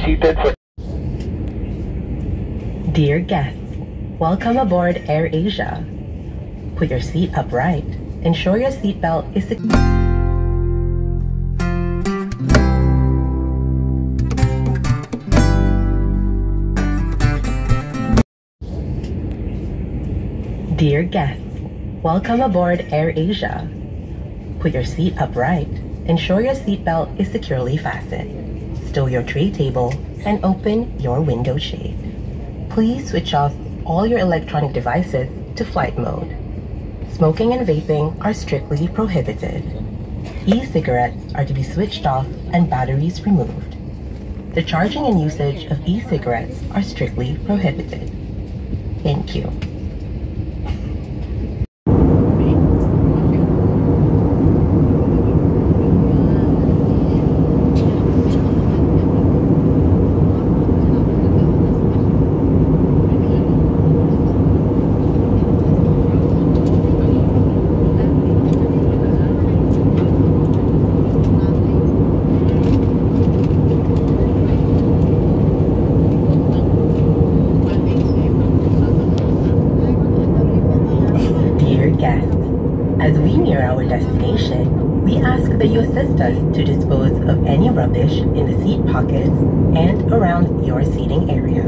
seated for... Dear guests, welcome aboard AirAsia. Put your seat upright. Ensure your seatbelt is secure. Dear guests, welcome aboard AirAsia. Put your seat upright. Ensure your seatbelt is securely fastened. Stow your tray table and open your window shade. Please switch off all your electronic devices to flight mode. Smoking and vaping are strictly prohibited. E-cigarettes are to be switched off and batteries removed. The charging and usage of e-cigarettes are strictly prohibited. Thank you. As we near our destination, we ask that you assist us to dispose of any rubbish in the seat pockets and around your seating area.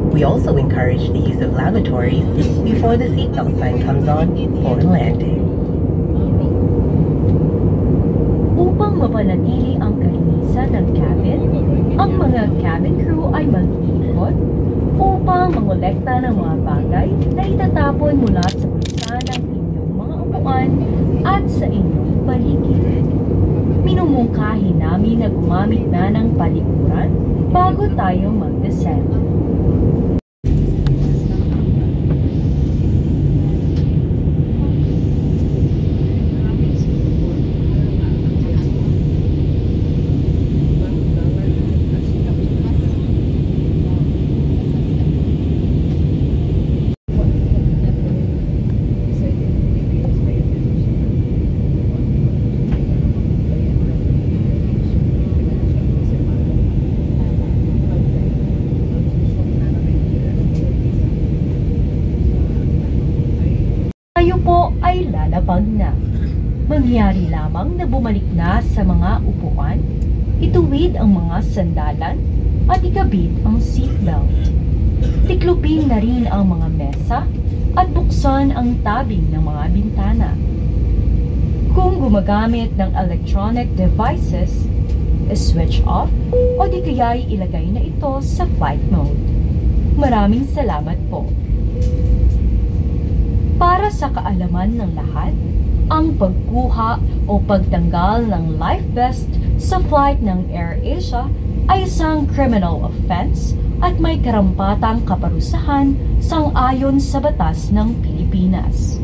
We also encourage the use of lavatories before the seatbelt sign comes on for landing. Upang mapanatili ang kalinisan ng cabin, ang mga cabin crew ay mag-iikot upang mangolekta ng mga bagay na itatapon mula sa bulsa ng inyong mga upuan at sa inyong paligid. Minumungkahi namin na gumamit na ng palikuran bago tayo mag-descend. Kayo po ay lalabag na. Mangyari lamang na bumalik na sa mga upuan, ituwid ang mga sandalan at ikabit ang seatbelt. Tiklopin na rin ang mga mesa at buksan ang tabing ng mga bintana. Kung gumagamit ng electronic devices, switch off o di kaya'y ilagay na ito sa flight mode. Maraming salamat po. Para sa kaalaman ng lahat, ang pagkuha o pagtanggal ng life vest sa flight ng AirAsia ay isang criminal offense at may karampatang kaparusahan sang-ayon sa batas ng Pilipinas.